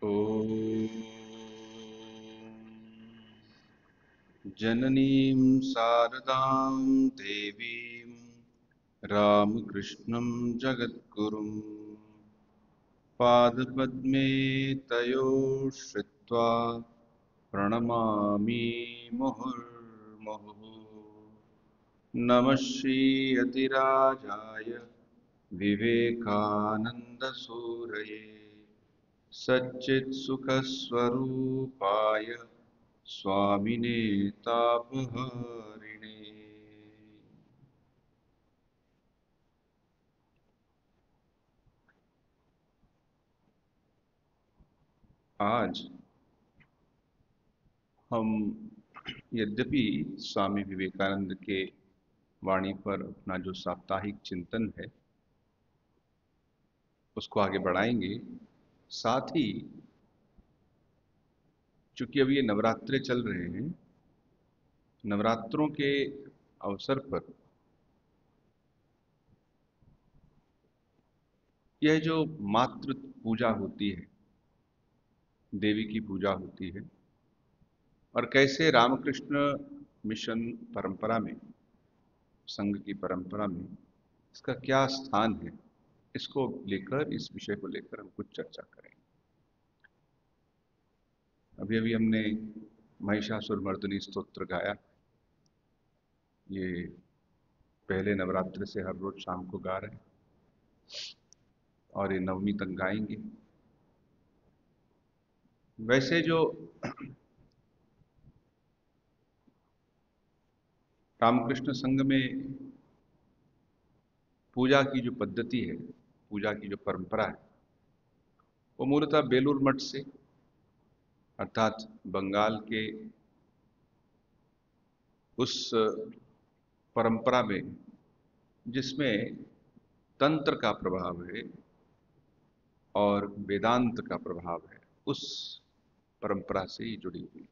ॐ जननीं शारदां देवीं रामकृष्णं जगद्गुरुं पादपद्मे तयो श्रित्वा प्रणमामि मुहुर्मुहुः। नमः श्रीयतिराजाय विवेकानन्दसूरये सच्चित्सुखस्वरूपाय स्वामिने तापहारिणे। आज हम यद्यपि स्वामी विवेकानंद के वाणी पर अपना जो साप्ताहिक चिंतन है उसको आगे बढ़ाएंगे, साथ ही चूंकि अब ये नवरात्रे चल रहे हैं, नवरात्रों के अवसर पर यह जो मातृ पूजा होती है, देवी की पूजा होती है, और कैसे रामकृष्ण मिशन परंपरा में, संघ की परंपरा में इसका क्या स्थान है, इसको लेकर, इस विषय को लेकर हम कुछ चर्चा करें। अभी अभी हमने महिषासुरमर्दिनी स्तोत्र गाया। ये पहले नवरात्र से हर रोज शाम को गा रहे हैं और ये नवमी तक गाएंगे। वैसे जो रामकृष्ण संघ में पूजा की जो पद्धति है, पूजा की जो परंपरा है, वो मूलतः बेलूर मठ से, अर्थात बंगाल के उस परंपरा में जिसमें तंत्र का प्रभाव है और वेदांत का प्रभाव है, उस परंपरा से ही जुड़ी हुई।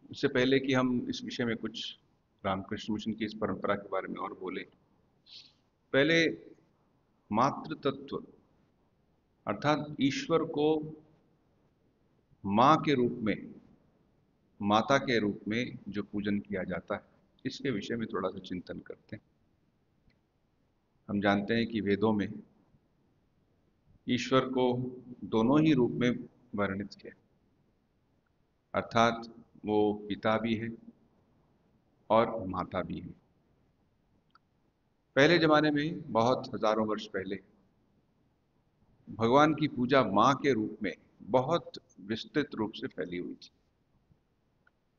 इससे पहले कि हम इस विषय में कुछ रामकृष्ण मिशन की इस परंपरा के बारे में और बोले, पहले मातृ तत्व अर्थात ईश्वर को मां के रूप में, माता के रूप में जो पूजन किया जाता है, इसके विषय में थोड़ा सा चिंतन करते हैं। हम जानते हैं कि वेदों में ईश्वर को दोनों ही रूप में वर्णित किया, अर्थात वो पिता भी है और माता भी है। पहले जमाने में, बहुत हजारों वर्ष पहले, भगवान की पूजा मां के रूप में बहुत विस्तृत रूप से फैली हुई थी।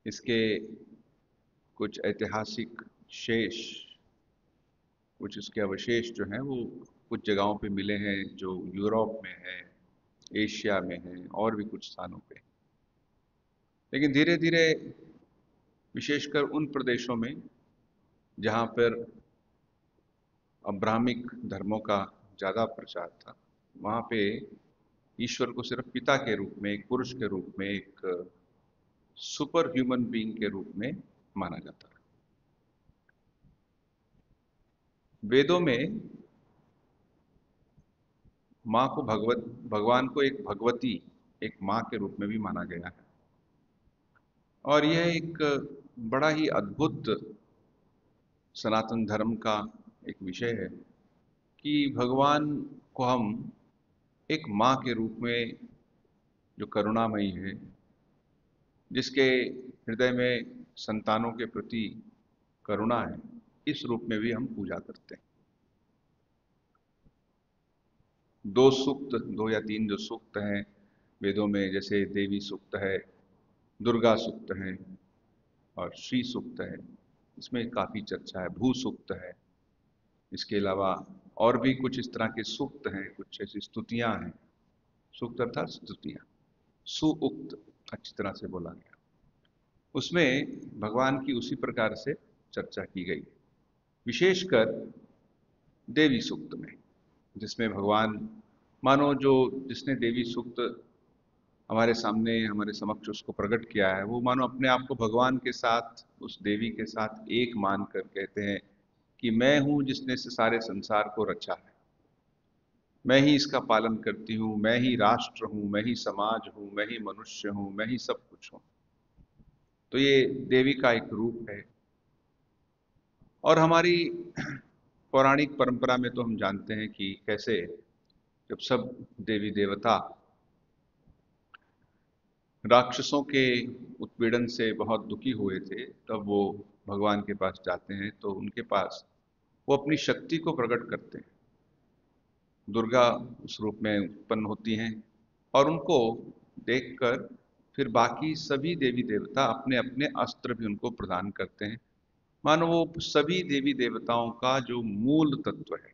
इसके कुछ ऐतिहासिक शेष, कुछ इसके अवशेष जो हैं वो कुछ जगहों पे मिले हैं, जो यूरोप में है, एशिया में है और भी कुछ स्थानों पे। लेकिन धीरे धीरे, विशेषकर उन प्रदेशों में जहाँ पर अब्राह्मिक धर्मों का ज़्यादा प्रचार था, वहाँ पे ईश्वर को सिर्फ पिता के रूप में, एक पुरुष के रूप में, एक सुपर ह्यूमन बीइंग के रूप में माना जाता है। वेदों में माँ को भगवान को एक भगवती, एक माँ के रूप में भी माना गया है। और यह एक बड़ा ही अद्भुत सनातन धर्म का एक विषय है कि भगवान को हम एक माँ के रूप में, जो करुणामयी है, जिसके हृदय में संतानों के प्रति करुणा है, इस रूप में भी हम पूजा करते हैं। दो सूक्त, दो या तीन जो सूक्त हैं वेदों में, जैसे देवी सूक्त है, दुर्गा सूक्त है और श्री सूक्त है, इसमें काफ़ी चर्चा है। भू सूक्त है। इसके अलावा और भी कुछ इस तरह के सूक्त हैं, कुछ ऐसी स्तुतियां हैं। सूक्त अर्थात स्तुतियां, सुउक्त अच्छी तरह से बोला गया। उसमें भगवान की उसी प्रकार से चर्चा की गई, विशेषकर देवी सूक्त में, जिसमें भगवान, मानो जो जिसने देवी सूक्त हमारे सामने, हमारे समक्ष उसको प्रकट किया है, वो मानो अपने आप को भगवान के साथ, उस देवी के साथ एक मानकर कहते हैं कि मैं हूं जिसने से सारे संसार को रचा है। मैं ही इसका पालन करती हूँ, मैं ही राष्ट्र हूँ, मैं ही समाज हूँ, मैं ही मनुष्य हूँ, मैं ही सब कुछ हूँ। तो ये देवी का एक रूप है। और हमारी पौराणिक परंपरा में तो हम जानते हैं कि कैसे जब सब देवी देवता राक्षसों के उत्पीड़न से बहुत दुखी हुए थे, तब वो भगवान के पास जाते हैं, तो उनके पास वो अपनी शक्ति को प्रकट करते हैं। दुर्गा उस रूप में उत्पन्न होती हैं और उनको देखकर फिर बाकी सभी देवी देवता अपने अपने अस्त्र भी उनको प्रदान करते हैं। मानो वो सभी देवी देवताओं का जो मूल तत्व है,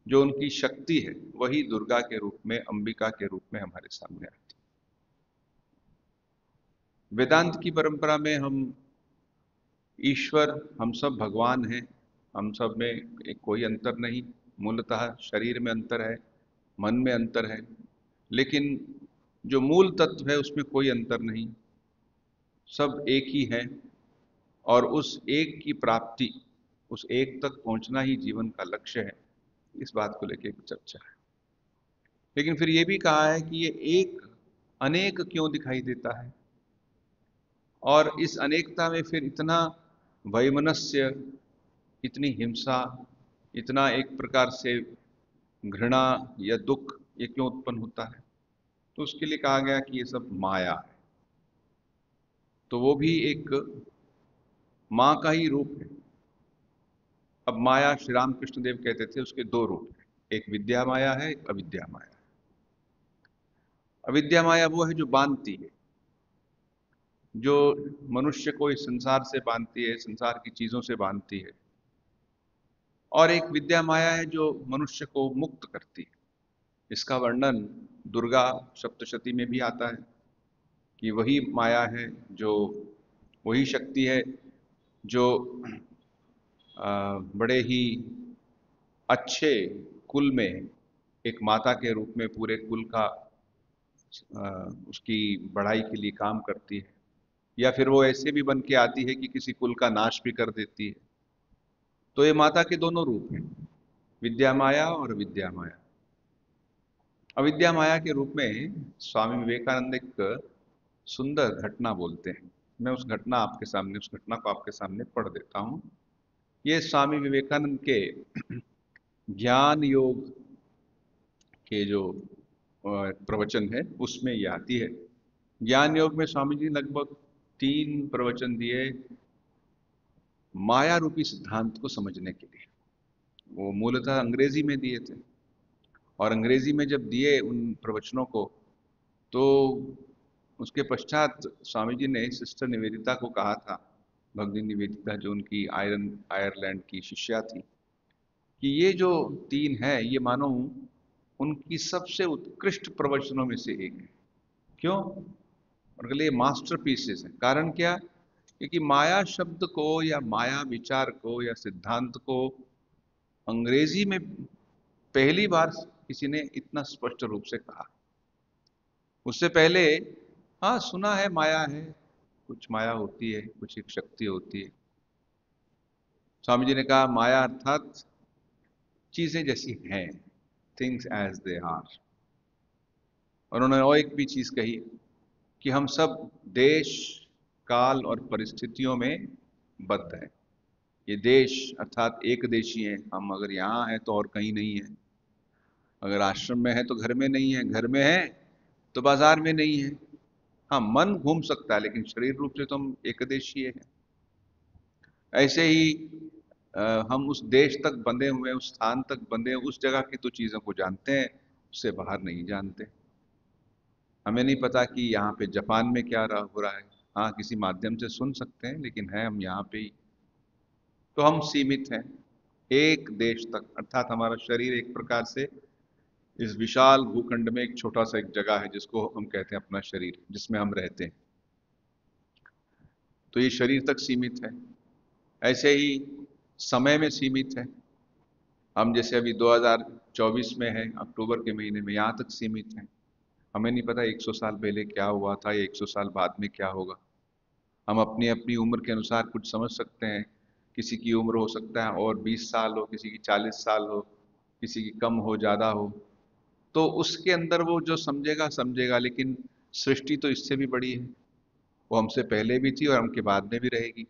जो उनकी शक्ति है, वही दुर्गा के रूप में, अंबिका के रूप में हमारे सामने आती है। वेदांत की परंपरा में हम ईश्वर, हम सब भगवान हैं, हम सब में एक कोई अंतर नहीं। मूलतः शरीर में अंतर है, मन में अंतर है, लेकिन जो मूल तत्व है उसमें कोई अंतर नहीं, सब एक ही है। और उस एक की प्राप्ति, उस एक तक पहुंचना ही जीवन का लक्ष्य है। इस बात को लेकर एक चर्चा है। लेकिन फिर ये भी कहा है कि ये एक अनेक क्यों दिखाई देता है, और इस अनेकता में फिर इतना वैमनस्य, इतनी हिंसा, इतना एक प्रकार से घृणा या दुख ये क्यों उत्पन्न होता है। तो उसके लिए कहा गया कि ये सब माया है। तो वो भी एक माँ का ही रूप है। अब माया, श्री राम कृष्ण देव कहते थे उसके दो रूप हैं, एक विद्या माया है, एक अविद्या माया है। अविद्या माया वो है जो बांधती है, जो मनुष्य को इस संसार से बांधती है, संसार की चीजों से बांधती है। और एक विद्या माया है जो मनुष्य को मुक्त करती है। इसका वर्णन दुर्गा सप्तशती में भी आता है कि वही माया है, जो वही शक्ति है जो बड़े ही अच्छे कुल में एक माता के रूप में पूरे कुल का उसकी बढ़ाई के लिए काम करती है। या फिर वो ऐसे भी बन के आती है कि किसी कुल का नाश भी कर देती है। तो ये माता के दोनों रूप हैं, विद्या माया और विद्या माया। अविद्या माया के रूप में स्वामी विवेकानंद एक सुंदर घटना बोलते हैं। मैं उस घटना आपके सामने, उस घटना को आपके सामने पढ़ देता हूँ। ये स्वामी विवेकानंद के ज्ञान योग के जो प्रवचन है उसमें ये आती है। ज्ञान योग में स्वामी जी लगभग 3 प्रवचन दिए माया रूपी सिद्धांत को समझने के लिए। वो मूलतः अंग्रेजी में दिए थे, और अंग्रेजी में जब दिए उन प्रवचनों को, तो उसके पश्चात स्वामी जी ने सिस्टर निवेदिता को कहा था, भगनी निवेदिता जो उनकी आयरलैंड की शिष्या थी, कि ये जो 3 है ये मानो उनकी सबसे उत्कृष्ट प्रवचनों में से एक है। क्यों? उनके लिए मास्टर पीसेस है। कारण क्या? क्योंकि माया शब्द को या माया विचार को या सिद्धांत को अंग्रेजी में पहली बार किसी ने इतना स्पष्ट रूप से कहा। उससे पहले हाँ सुना है, माया है, कुछ माया होती है, कुछ एक शक्ति होती है। स्वामी जी ने कहा माया अर्थात चीजें जैसी हैं, थिंग्स एज दे आर। और उन्होंने और एक भी चीज कही कि हम सब देश, काल और परिस्थितियों में बद्ध हैं। ये देश अर्थात एक देशी है, हम अगर यहाँ हैं तो और कहीं नहीं है, अगर आश्रम में है तो घर में नहीं है, घर में है तो बाजार में नहीं है। हाँ, मन घूम सकता है, लेकिन शरीर रूप से तो हम एकदेशीय हैं। ऐसे ही हम उस देश तक बंधे हुए, उस स्थान तक बंधे, उस जगह की तो चीजों को जानते हैं, उससे बाहर नहीं जानते। हमें नहीं पता कि यहाँ पे जापान में क्या हो रहा है। हाँ, किसी माध्यम से सुन सकते हैं, लेकिन है हम यहाँ पे ही। तो हम सीमित हैं एक देश तक, अर्थात हमारा शरीर एक प्रकार से इस विशाल भूखंड में एक छोटा सा एक जगह है जिसको हम कहते हैं अपना शरीर, जिसमें हम रहते हैं। तो ये शरीर तक सीमित है। ऐसे ही समय में सीमित है। हम जैसे अभी 2024 में है, अक्टूबर के महीने में, यहाँ तक सीमित है। हमें नहीं पता 100 साल पहले क्या हुआ था या 100 साल बाद में क्या होगा। हम अपनी अपनी उम्र के अनुसार कुछ समझ सकते हैं। किसी की उम्र हो सकता है और 20 साल हो, किसी की 40 साल हो, किसी की कम हो ज़्यादा हो, तो उसके अंदर वो जो समझेगा समझेगा, लेकिन सृष्टि तो इससे भी बड़ी है, वो हमसे पहले भी थी और हमके बाद में भी रहेगी।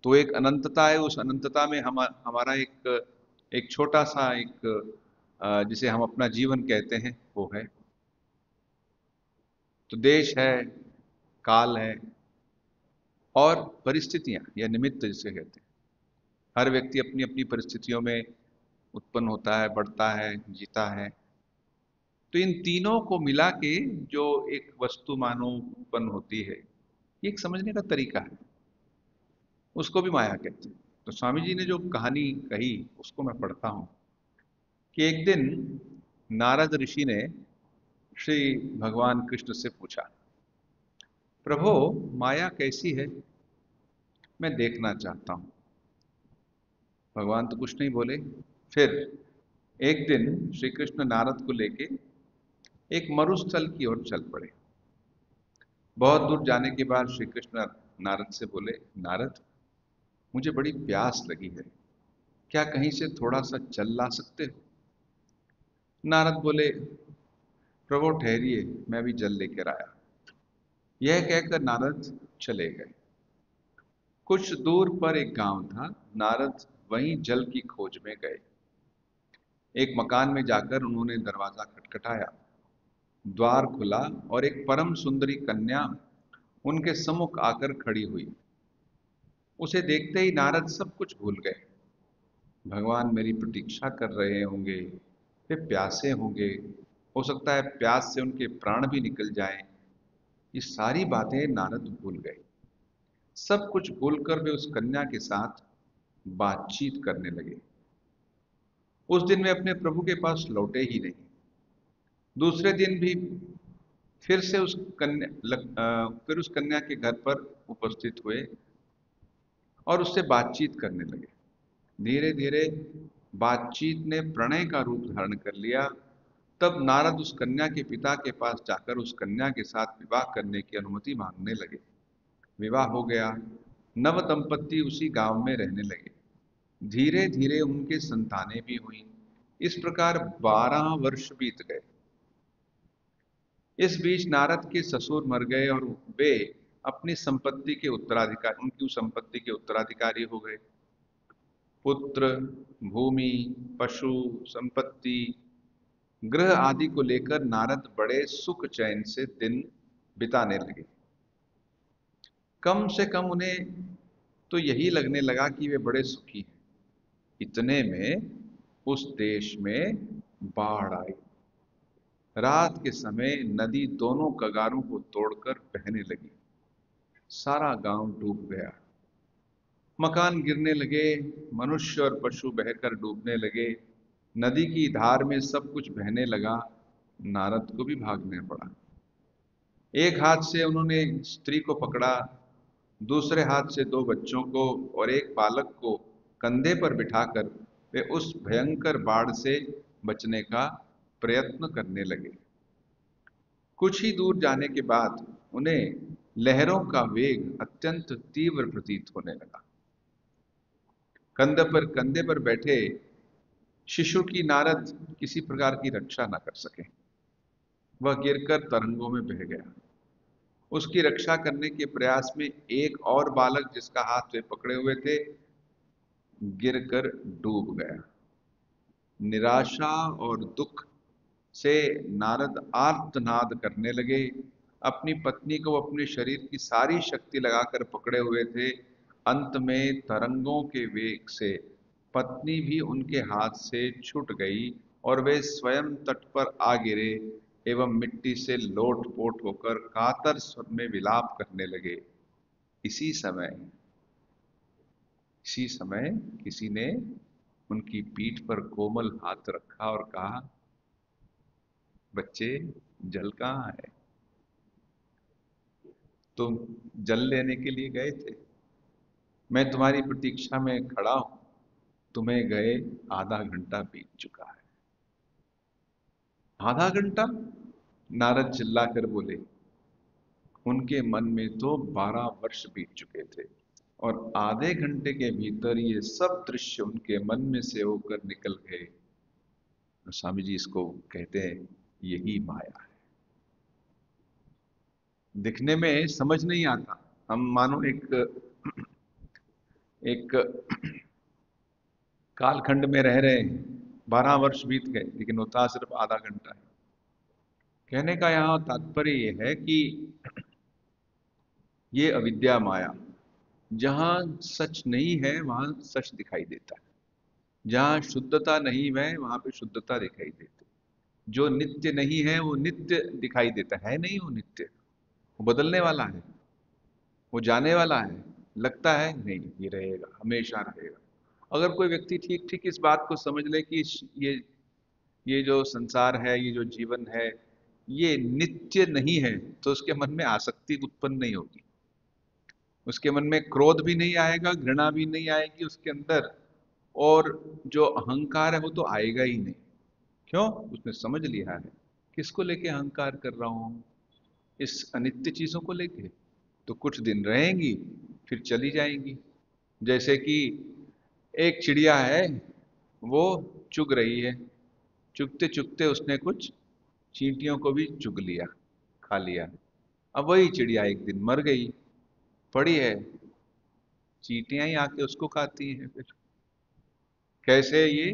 तो एक अनंतता है, उस अनंतता में हमारा एक एक छोटा सा एक जिसे हम अपना जीवन कहते हैं वो है। तो देश है, काल है और परिस्थितियां या निमित्त जिसे कहते हैं। हर व्यक्ति अपनी अपनी परिस्थितियों में उत्पन्न होता है, बढ़ता है, जीता है। तो इन तीनों को मिला के जो एक वस्तु मानो उत्पन्न होती है, ये एक समझने का तरीका है, उसको भी माया कहते हैं। तो स्वामी जी ने जो कहानी कही उसको मैं पढ़ता हूं कि एक दिन नारद ऋषि ने श्री भगवान कृष्ण से पूछा, प्रभो माया कैसी है, मैं देखना चाहता हूं। भगवान तो कुछ नहीं बोले। फिर एक दिन श्री कृष्ण नारद को लेके एक मरुस्थल की ओर चल पड़े। बहुत दूर जाने के बाद श्री कृष्ण नारद से बोले, नारद मुझे बड़ी प्यास लगी है, क्या कहीं से थोड़ा सा जल ला सकते हो? नारद बोले, प्रभु ठहरिए, मैं अभी जल लेकर आया। यह कहकर नारद चले गए। कुछ दूर पर एक गांव था। नारद वहीं जल की खोज में गए। एक मकान में जाकर उन्होंने दरवाजा खटखटाया। द्वार खुला और एक परम सुंदरी कन्या उनके सम्मुख आकर खड़ी हुई। उसे देखते ही नारद सब कुछ भूल गए। भगवान मेरी प्रतीक्षा कर रहे होंगे, वे प्यासे होंगे, हो सकता है प्यास से उनके प्राण भी निकल जाएं। ये सारी बातें नारद भूल गए। सब कुछ भूलकर वे उस कन्या के साथ बातचीत करने लगे। उस दिन वे अपने प्रभु के पास लौटे ही नहीं। दूसरे दिन भी फिर उस कन्या के घर पर उपस्थित हुए और उससे बातचीत करने लगे। धीरे धीरे बातचीत ने प्रणय का रूप धारण कर लिया। तब नारद उस कन्या के पिता के पास जाकर उस कन्या के साथ विवाह करने की अनुमति मांगने लगे। विवाह हो गया। नव दंपत्ति उसी गांव में रहने लगे। धीरे धीरे उनके संतानें भी हुई। इस प्रकार 12 वर्ष बीत गए। इस बीच नारद के ससुर मर गए और वे अपनी संपत्ति के उत्तराधिकारी उनकी उस संपत्ति के उत्तराधिकारी हो गए। पुत्र, भूमि, पशु, संपत्ति, गृह आदि को लेकर नारद बड़े सुख चैन से दिन बिताने लगे। कम से कम उन्हें तो यही लगने लगा कि वे बड़े सुखी हैं। इतने में उस देश में बाढ़ आई। रात के समय नदी दोनों कगारों को तोड़कर बहने लगी। सारा गांव डूब गया। मकान गिरने लगे, मनुष्य और पशु बहकर डूबने लगे। नदी की धार में सब कुछ बहने लगा। नारद को भी भागने पड़ा। एक हाथ से उन्होंने स्त्री को पकड़ा, दूसरे हाथ से 2 बच्चों को और एक बालक को कंधे पर बिठाकर वे उस भयंकर बाढ़ से बचने का प्रयत्न करने लगे। कुछ ही दूर जाने के बाद उन्हें लहरों का वेग अत्यंत तीव्र प्रतीत होने लगा। कंधे पर बैठे शिशु की नारद किसी प्रकार की रक्षा न कर सके। वह गिरकर तरंगों में बह गया। उसकी रक्षा करने के प्रयास में एक और बालक जिसका हाथ वे पकड़े हुए थे गिरकर डूब गया। निराशा और दुख से नारद आर्तनाद करने लगे। अपनी पत्नी को अपने शरीर की सारी शक्ति लगाकर पकड़े हुए थे। अंत में तरंगों के वेग से पत्नी भी उनके हाथ से छूट गई और वे स्वयं तट पर आ गिरे एवं मिट्टी से लोटपोट होकर कातर स्वर में विलाप करने लगे। इसी समय इसी समय किसी ने उनकी पीठ पर कोमल हाथ रखा और कहा, बच्चे जल कहाँ है? तुम जल लेने के लिए गए थे, मैं तुम्हारी प्रतीक्षा में खड़ा हूं, तुम्हें गए आधा घंटा बीत चुका है। आधा घंटा? नारद चिल्लाकर बोले। उनके मन में तो 12 वर्ष बीत चुके थे और आधे घंटे के भीतर ये सब दृश्य उनके मन में से होकर निकल गए। स्वामी जी इसको कहते हैं, यही माया है। दिखने में समझ नहीं आता। हम मानो एक कालखंड में रह रहे हैं, 12 वर्ष बीत गए, लेकिन होता सिर्फ आधा घंटा है। कहने का यहाँ तात्पर्य ये है कि ये अविद्या माया, जहाँ सच नहीं है वहाँ सच दिखाई देता है, जहाँ शुद्धता नहीं है वहाँ पे शुद्धता दिखाई देती है, जो नित्य नहीं है वो नित्य दिखाई देता है नहीं वो नित्य, वो बदलने वाला है, वो जाने वाला है। लगता है नहीं ये रहेगा, हमेशा रहेगा। अगर कोई व्यक्ति ठीक ठीक इस बात को समझ ले कि ये जो संसार है, ये जो जीवन है, ये नित्य नहीं है, तो उसके मन में आसक्ति उत्पन्न नहीं होगी, उसके मन में क्रोध भी नहीं आएगा, घृणा भी नहीं आएगी उसके अंदर, और जो अहंकार है वो तो आएगा ही नहीं। क्यों? उसने समझ लिया है किसको लेके अहंकार कर रहा हूं, इस अनित्य चीजों को लेके। तो कुछ दिन रहेंगी फिर चली जाएंगी। जैसे कि एक चिड़िया है, वो चुग रही है, चुगते चुगते उसने कुछ चींटियों को भी चुग लिया, खा लिया। अब वही चिड़िया एक दिन मर गई, पड़ी है, चींटियां ही आके उसको खाती हैं। फिर कैसे ये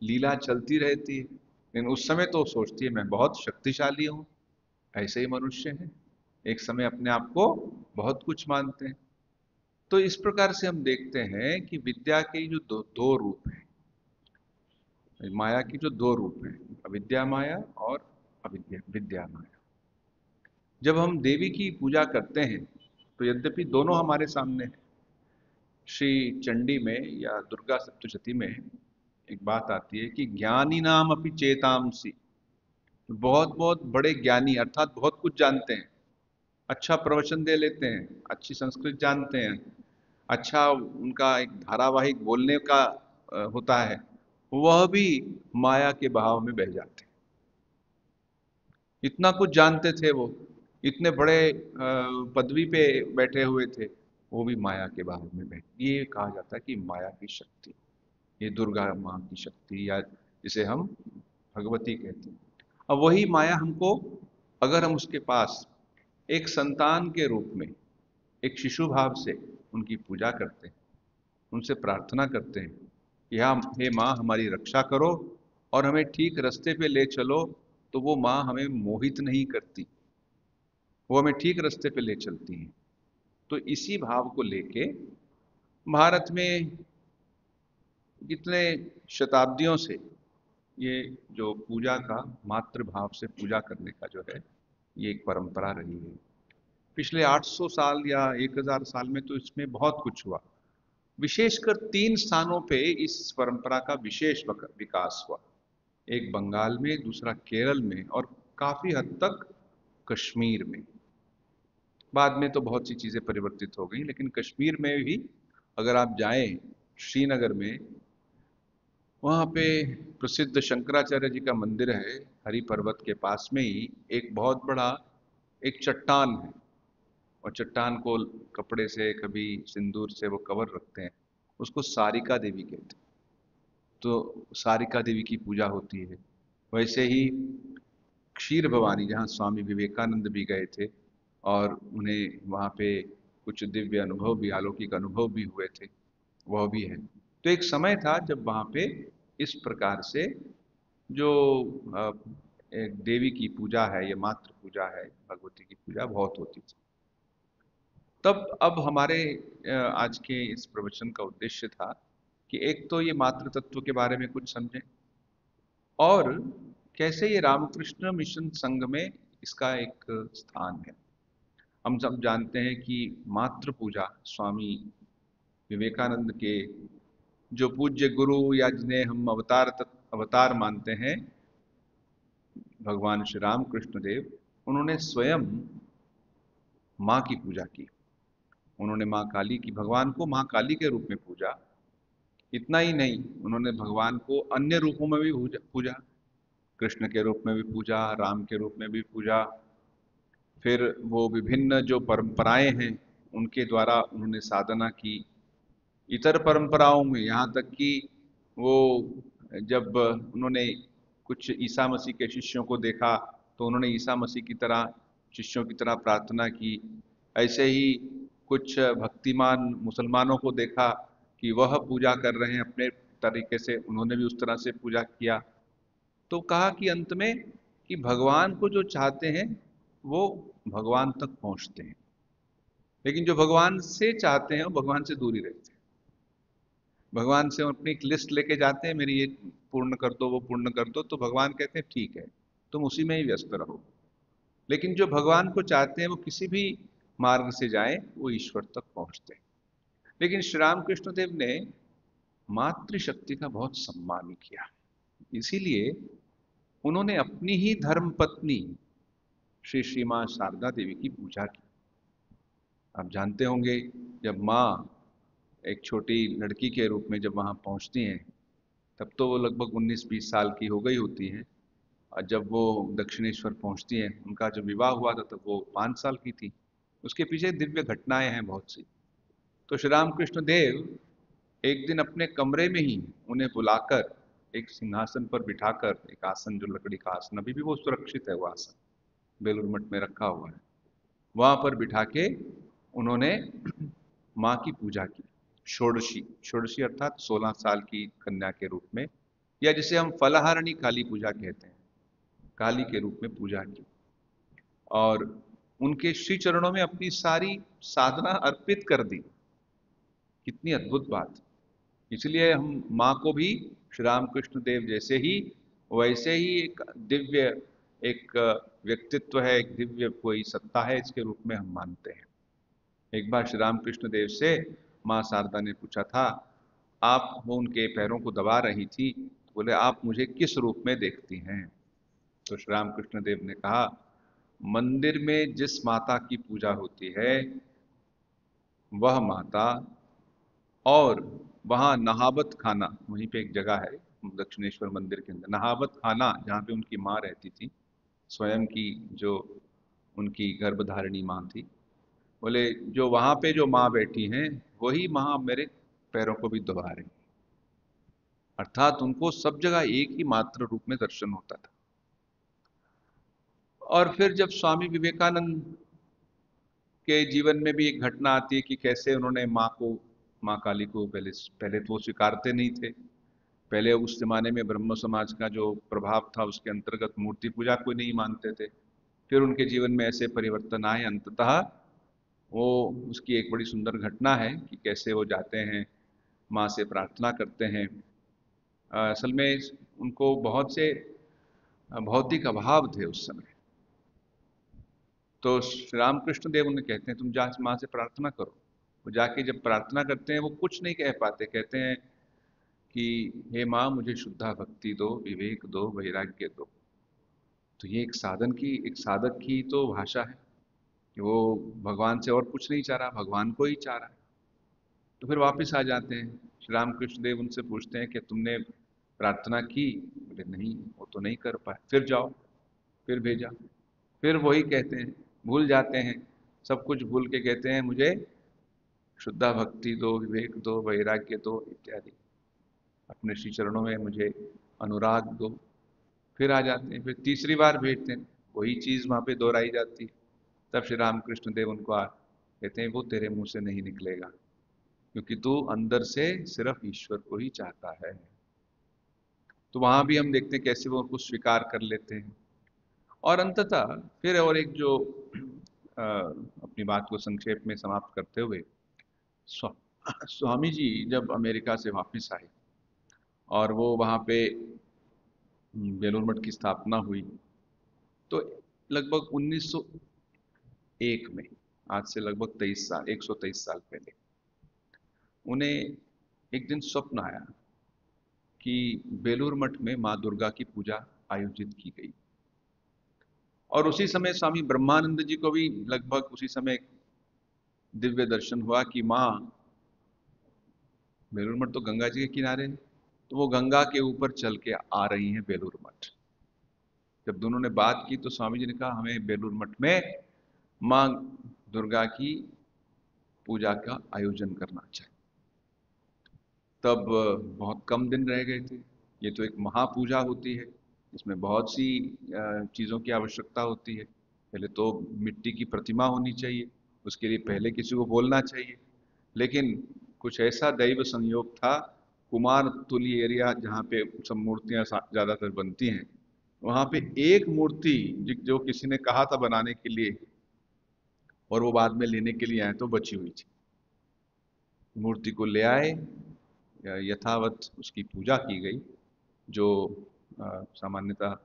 लीला चलती रहती है। लेकिन उस समय तो सोचती है मैं बहुत शक्तिशाली हूं। ऐसे ही मनुष्य हैं, एक समय अपने आप को बहुत कुछ मानते हैं। तो इस प्रकार से हम देखते हैं कि विद्या के जो दो रूप हैं, माया की जो दो रूप हैं, अविद्या माया और अविद्या विद्या माया। जब हम देवी की पूजा करते हैं तो यद्यपि दोनों हमारे सामने हैं। श्री चंडी में या दुर्गा सप्तशती में एक बात आती है कि ज्ञानी नाम अपि चेतांसी, बहुत बहुत बड़े ज्ञानी अर्थात बहुत कुछ जानते हैं, अच्छा प्रवचन दे लेते हैं, अच्छी संस्कृत जानते हैं, अच्छा उनका एक धारावाहिक बोलने का होता है, वह भी माया के बहाव में बह जाते हैं। इतना कुछ जानते थे वो, इतने बड़े पदवी पे बैठे हुए थे, वो भी माया के बहाव में बह। ये कहा जाता है कि माया की शक्ति, ये दुर्गा माँ की शक्ति, या जिसे हम भगवती कहते हैं। अब वही माया हमको, अगर हम उसके पास एक संतान के रूप में, एक शिशु भाव से उनकी पूजा करते हैं, उनसे प्रार्थना करते हैं कि हाँ हे माँ हमारी रक्षा करो और हमें ठीक रास्ते पे ले चलो, तो वो माँ हमें मोहित नहीं करती, वो हमें ठीक रास्ते पे ले चलती है। तो इसी भाव को लेके भारत में कितने शताब्दियों से ये जो पूजा का, मातृभाव से पूजा करने का जो है, ये एक परंपरा रही है। पिछले 800 साल या 1000 साल में तो इसमें बहुत कुछ हुआ। विशेषकर 3 स्थानों पे इस परंपरा का विशेष विकास हुआ। एक बंगाल में, दूसरा केरल में, और काफी हद तक कश्मीर में। बाद में तो बहुत सी चीजें परिवर्तित हो गई, लेकिन कश्मीर में भी अगर आप जाएं, श्रीनगर में, वहाँ पे प्रसिद्ध शंकराचार्य जी का मंदिर है, हरि पर्वत के पास में ही एक बहुत बड़ा एक चट्टान है, और चट्टान को कपड़े से, कभी सिंदूर से वो कवर रखते हैं, उसको सारिका देवी कहते हैं। तो सारिका देवी की पूजा होती है। वैसे ही क्षीर भवानी, जहाँ स्वामी विवेकानंद भी गए थे और उन्हें वहाँ पे कुछ दिव्य अनुभव भी, अलौकिक अनुभव भी हुए थे, वह भी है। तो एक समय था जब वहाँ पे इस प्रकार से जो अ, एक देवी की पूजा है, ये मातृ पूजा है, भगवती की पूजा बहुत होती थी। तब अब हमारे आज के इस प्रवचन का उद्देश्य था कि एक तो ये मातृ तत्व के बारे में कुछ समझें, और कैसे ये रामकृष्ण मिशन संघ में इसका एक स्थान है। हम सब जानते हैं कि मातृ पूजा स्वामी विवेकानंद के जो पूज्य गुरु, या जिन्हें हम अवतार मानते हैं, भगवान श्री राम कृष्ण देव, उन्होंने स्वयं माँ की पूजा की। उन्होंने माँ काली की, भगवान को माँ काली के रूप में पूजा। इतना ही नहीं, उन्होंने भगवान को अन्य रूपों में भी पूजा, कृष्ण के रूप में भी पूजा, राम के रूप में भी पूजा। फिर वो विभिन्न जो परंपराएं हैं उनके द्वारा उन्होंने साधना की। इतर परंपराओं में यहाँ तक कि वो जब उन्होंने कुछ ईसा मसीह के शिष्यों को देखा तो उन्होंने ईसा मसीह की तरह, शिष्यों की तरह प्रार्थना की। ऐसे ही कुछ भक्तिमान मुसलमानों को देखा कि वह पूजा कर रहे हैं अपने तरीके से, उन्होंने भी उस तरह से पूजा किया। तो कहा कि अंत में कि भगवान को जो चाहते हैं वो भगवान तक पहुंचते हैं, लेकिन जो भगवान से चाहते हैं वो भगवान से दूर ही रहते हैं। भगवान से हम अपनी एक लिस्ट लेके जाते हैं, मेरी ये पूर्ण कर दो, वो पूर्ण कर दो, तो भगवान कहते हैं ठीक है, तुम उसी में ही व्यस्त रहो। लेकिन जो भगवान को चाहते हैं वो किसी भी मार्ग से जाएं, वो ईश्वर तक पहुंचते हैं। लेकिन श्री रामकृष्ण देव ने मातृशक्ति का बहुत सम्मान किया, इसीलिए उन्होंने अपनी ही धर्म पत्नी श्री श्री मां शारदा देवी की पूजा की। आप जानते होंगे, जब माँ एक छोटी लड़की के रूप में जब वहां पहुंचती हैं, तब तो वो लगभग 19-20 साल की हो गई होती हैं। और जब वो दक्षिणेश्वर पहुंचती हैं, उनका जब विवाह हुआ था तब वो 5 साल की थी। उसके पीछे दिव्य घटनाएं हैं बहुत सी। तो श्री रामकृष्ण देव एक दिन अपने कमरे में ही उन्हें बुलाकर एक सिंहासन पर बिठाकर, एक आसन जो लकड़ी का आसन, अभी भी वो सुरक्षित है वो आसन, बेलूर मठ में रखा हुआ है, वहां पर बिठा के उन्होंने माँ की पूजा की। षोडशी, षोडशी अर्थात 16 साल की कन्या के रूप में, या जिसे हम फलहारिणी काली पूजा कहते हैं, काली के रूप में पूजा की। और उनके श्री चरणों में अपनी सारी साधना अर्पित कर दी। कितनी अद्भुत बात। इसलिए हम माँ को भी श्री रामकृष्ण देव जैसे ही, वैसे ही एक दिव्य, एक व्यक्तित्व है, एक दिव्य कोई सत्ता है, इसके रूप में हम मानते हैं। एक बार श्री रामकृष्ण देव से माँ शारदा ने पूछा था, आप, वो उनके पैरों को दबा रही थी, तो बोले आप मुझे किस रूप में देखती हैं? तो श्री रामकृष्ण देव ने कहा, मंदिर में जिस माता की पूजा होती है वह माता, और वहाँ नहाबत खाना, वहीं पे एक जगह है दक्षिणेश्वर मंदिर के अंदर, नहाबत खाना, जहाँ पे उनकी माँ रहती थी, स्वयं की जो उनकी गर्भधारिणी माँ थी, बोले जो वहाँ पे जो माँ बैठी हैं वही माँ मेरे पैरों को भी दबा रही। अर्थात उनको सब जगह एक ही मात्र रूप में दर्शन होता था। और फिर जब स्वामी विवेकानंद के जीवन में भी एक घटना आती है कि कैसे उन्होंने माँ को, माँ काली को पहले पहले तो वो स्वीकारते नहीं थे। पहले उस जमाने में ब्रह्म समाज का जो प्रभाव था उसके अंतर्गत मूर्ति पूजा को नहीं मानते थे। फिर उनके जीवन में ऐसे परिवर्तन आए, अंततः वो, उसकी एक बड़ी सुंदर घटना है कि कैसे वो जाते हैं माँ से प्रार्थना करते हैं। असल में उनको बहुत से भौतिक अभाव थे उस समय। तो श्री रामकृष्ण देव उन्हें कहते हैं तुम जा माँ से प्रार्थना करो। वो जाके जब प्रार्थना करते हैं, वो कुछ नहीं कह पाते, कहते हैं कि हे माँ मुझे शुद्धा भक्ति दो, विवेक दो, वैराग्य दो। तो ये एक साधन की, एक साधक की तो भाषा है कि वो भगवान से और कुछ नहीं चाह रहा, भगवान को ही चाह रहा है। तो फिर वापस आ जाते हैं। श्री रामकृष्ण देव उनसे पूछते हैं कि तुमने प्रार्थना की? बोले नहीं, वो तो नहीं कर पाए। फिर जाओ, फिर भेजा, फिर वही कहते हैं, भूल जाते हैं, सब कुछ भूल के कहते हैं मुझे शुद्धा भक्ति दो, विवेक दो, वैराग्य दो, इत्यादि, अपने श्री चरणों में मुझे अनुराग दो। फिर आ जाते हैं, फिर तीसरी बार भेजते हैं, वही चीज वहां पे दोहराई जाती है। तब श्री रामकृष्ण देव उनको कहते हैं वो तेरे मुंह से नहीं निकलेगा, क्योंकि तू अंदर से सिर्फ ईश्वर को ही चाहता है। तो वहां भी हम देखते हैं कैसे वो उनको स्वीकार कर लेते हैं। और अंततः फिर और एक जो अपनी बात को संक्षेप में समाप्त करते हुए, स्वा, स्वामी जी जब अमेरिका से वापस आए और वो वहाँ पे बेलूर मठ की स्थापना हुई, तो लगभग 1901 में, आज से लगभग 23 साल, 123 साल पहले, उन्हें एक दिन स्वप्न आया कि बेलूर मठ में माँ दुर्गा की पूजा आयोजित की गई। और उसी समय स्वामी ब्रह्मानंद जी को भी लगभग उसी समय दिव्य दर्शन हुआ कि माँ, बेलूर मठ तो गंगा जी के किनारे है, तो वो गंगा के ऊपर चल के आ रही हैं बेलूर मठ। जब दोनों ने बात की तो स्वामी जी ने कहा हमें बेलूर मठ में माँ दुर्गा की पूजा का आयोजन करना चाहिए। तब बहुत कम दिन रह गए थे, ये तो एक महापूजा होती है। इसमें बहुत सी चीज़ों की आवश्यकता होती है। पहले तो मिट्टी की प्रतिमा होनी चाहिए, उसके लिए पहले किसी को बोलना चाहिए। लेकिन कुछ ऐसा दैव संयोग था, कुमार तुली एरिया जहाँ पे सब मूर्तियाँ ज़्यादातर बनती हैं, वहाँ पे एक मूर्ति जो किसी ने कहा था बनाने के लिए और वो बाद में लेने के लिए आए तो बची हुई थी। मूर्ति को ले आए, यथावत उसकी पूजा की गई, जो सामान्यतः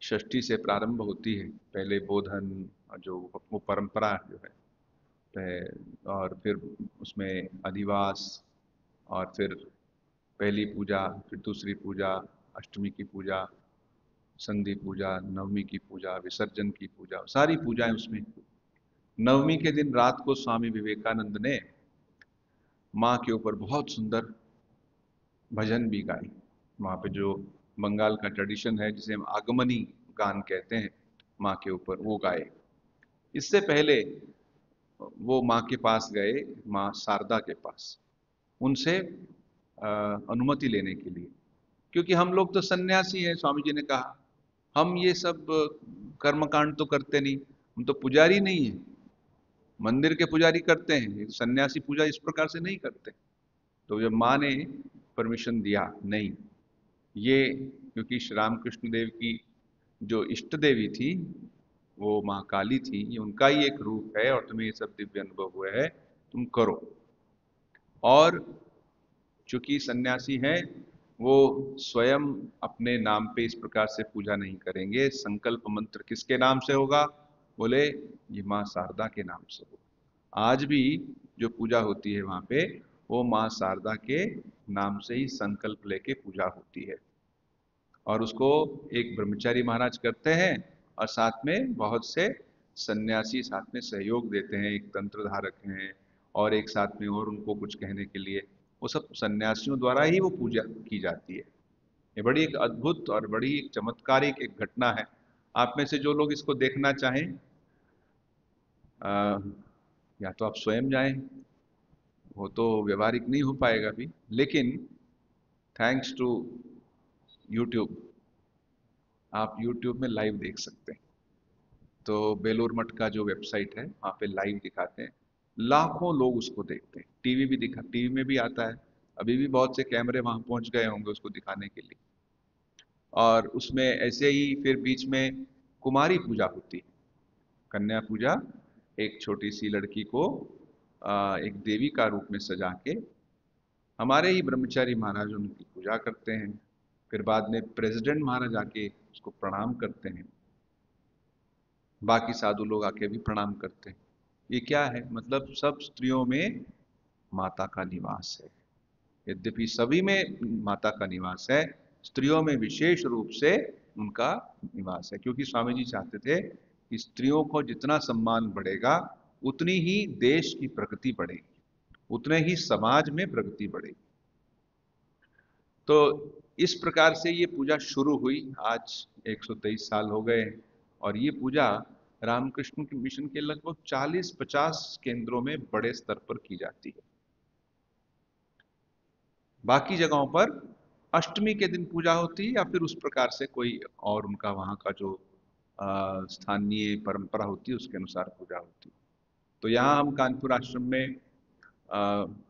षष्ठी से प्रारंभ होती है। पहले बोधन, जो वो परंपरा जो है, और फिर उसमें अधिवास, और फिर पहली पूजा, फिर दूसरी पूजा, अष्टमी की पूजा, संधि पूजा, नवमी की पूजा, विसर्जन की पूजा, सारी पूजाएं उसमें। नवमी के दिन रात को स्वामी विवेकानंद ने माँ के ऊपर बहुत सुंदर भजन भी गाए। वहाँ पे जो बंगाल का ट्रेडिशन है, जिसे हम आगमनी गान कहते हैं, माँ के ऊपर वो गाए। इससे पहले वो माँ के पास गए, माँ शारदा के पास, उनसे अनुमति लेने के लिए, क्योंकि हम लोग तो सन्यासी हैं, स्वामी जी ने कहा, हम ये सब कर्मकांड तो करते नहीं, हम तो पुजारी नहीं है। मंदिर के पुजारी करते हैं, सन्यासी पूजा इस प्रकार से नहीं करते। तो जब माँ ने परमिशन दिया, नहीं, ये क्योंकि श्री रामकृष्ण देव की जो इष्ट देवी थी वो माँ काली थी, ये उनका ही एक रूप है, और तुम्हें ये सब दिव्य अनुभव हुए है, तुम करो। और चूंकि सन्यासी हैं, वो स्वयं अपने नाम पे इस प्रकार से पूजा नहीं करेंगे। संकल्प मंत्र किसके नाम से होगा? बोले ये माँ शारदा के नाम से होगा। आज भी जो पूजा होती है वहाँ पे, वो माँ शारदा के नाम से ही संकल्प लेके पूजा होती है। और उसको एक ब्रह्मचारी महाराज करते हैं, और साथ में बहुत से सन्यासी साथ में सहयोग देते हैं, एक तंत्र धारक हैं, और एक साथ में और उनको कुछ कहने के लिए, वो सब सन्यासियों द्वारा ही वो पूजा की जाती है। ये बड़ी एक अद्भुत और बड़ी एक चमत्कारिक एक घटना है। आप में से जो लोग इसको देखना चाहें, आ, या तो आप स्वयं जाएं, वो तो व्यवहारिक नहीं हो पाएगा अभी, लेकिन थैंक्स टू यूट्यूब, आप यूट्यूब में लाइव देख सकते हैं। तो बेलूर मठ का जो वेबसाइट है, वहाँ पे लाइव दिखाते हैं, लाखों लोग उसको देखते हैं। टीवी में भी आता है, अभी भी बहुत से कैमरे वहाँ पहुँच गए होंगे उसको दिखाने के लिए। और उसमें ऐसे ही फिर बीच में कुमारी पूजा होती है, कन्या पूजा। एक छोटी सी लड़की को एक देवी का रूप में सजा के हमारे ही ब्रह्मचारी महाराज उनकी पूजा करते हैं। फिर बाद में प्रेसिडेंट महाराज आके उसको प्रणाम करते हैं, बाकी साधु लोग आके भी प्रणाम करते हैं। ये क्या है? मतलब सब स्त्रियों में माता का निवास है। यद्यपि सभी में माता का निवास है, स्त्रियों में विशेष रूप से उनका निवास है, क्योंकि स्वामी जी चाहते थे कि स्त्रियों को जितना सम्मान बढ़ेगा, उतनी ही देश की प्रगति बढ़ेगी, उतने ही समाज में प्रगति बढ़ेगी। तो इस प्रकार से ये पूजा शुरू हुई। आज 123 साल हो गए हैं, और ये पूजा रामकृष्ण के मिशन के लगभग 40-50 केंद्रों में बड़े स्तर पर की जाती है। बाकी जगहों पर अष्टमी के दिन पूजा होती है, या फिर उस प्रकार से कोई और उनका वहाँ का जो स्थानीय परंपरा होती है उसके अनुसार पूजा होती है। तो यहाँ हम कानपुर आश्रम में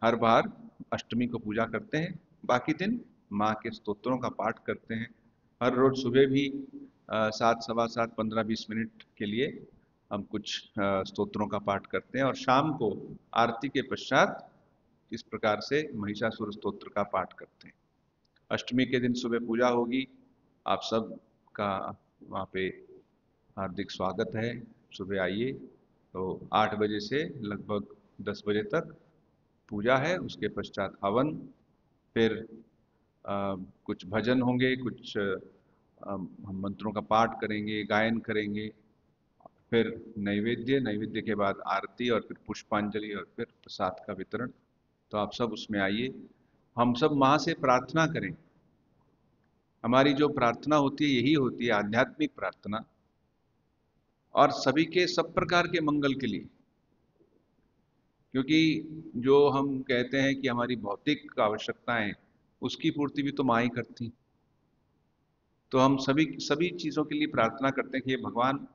हर बार अष्टमी को पूजा करते हैं, बाकी दिन माँ के स्तोत्रों का पाठ करते हैं। हर रोज सुबह भी 7, सवा 7, 15-20 मिनट के लिए हम कुछ स्तोत्रों का पाठ करते हैं, और शाम को आरती के पश्चात इस प्रकार से महिषासुर स्तोत्र का पाठ करते हैं। अष्टमी के दिन सुबह पूजा होगी, आप सब का वहाँ पे हार्दिक स्वागत है। सुबह आइए। तो 8 बजे से लगभग 10 बजे तक पूजा है, उसके पश्चात हवन, फिर कुछ भजन होंगे, कुछ हम मंत्रों का पाठ करेंगे, गायन करेंगे, फिर नैवेद्य, नैवेद्य के बाद आरती, और फिर पुष्पांजलि, और फिर प्रसाद का वितरण। तो आप सब उसमें आइए, हम सब माँ से प्रार्थना करें। हमारी जो प्रार्थना होती है यही होती है आध्यात्मिक प्रार्थना, और सभी के सब प्रकार के मंगल के लिए। क्योंकि जो हम कहते हैं कि हमारी भौतिक आवश्यकताएं, उसकी पूर्ति भी तो माँ ही करती। तो हम सभी सभी चीज़ों के लिए प्रार्थना करते हैं कि ये भगवान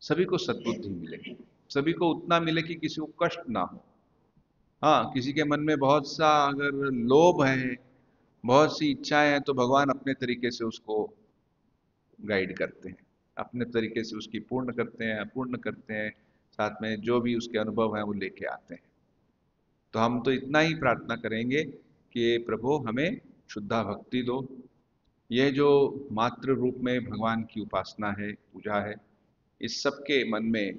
सभी को सद्बुद्धि मिले, सभी को उतना मिले कि किसी को कष्ट ना हो। हाँ, किसी के मन में बहुत सा अगर लोभ है, बहुत सी इच्छाएं हैं, तो भगवान अपने तरीके से उसको गाइड करते हैं, अपने तरीके से उसकी पूर्ण करते हैं, अपूर्ण करते हैं, साथ में जो भी उसके अनुभव हैं वो लेके आते हैं। तो हम तो इतना ही प्रार्थना करेंगे कि प्रभु हमें शुद्धा भक्ति दो। यह जो मात्र रूप में भगवान की उपासना है, पूजा है, इस सब के मन में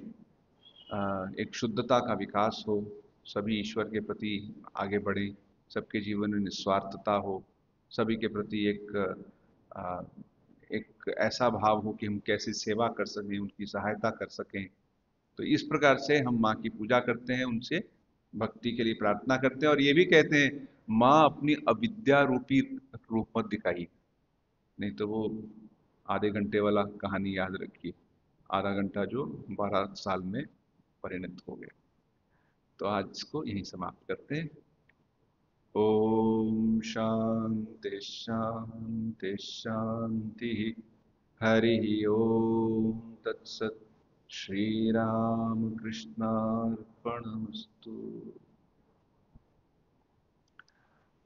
एक शुद्धता का विकास हो, सभी ईश्वर के प्रति आगे बढ़े, सबके जीवन में निस्वार्थता हो, सभी के प्रति अ, एक ऐसा भाव हो कि हम कैसे सेवा कर सकें, उनकी सहायता कर सकें। तो इस प्रकार से हम माँ की पूजा करते हैं, उनसे भक्ति के लिए प्रार्थना करते हैं और ये भी कहते हैं माँ अपनी अविद्या रूपी रूप मत दिखाई। नहीं तो वो आधे घंटे वाला कहानी याद रखिए, आधा घंटा जो 12 साल में परिणत हो गया। तो आज इसको यहीं समाप्त करते हैं। ओम शांति शांति शांति। हरि ओम तत्सत। श्री राम कृष्णार्पणमस्तु।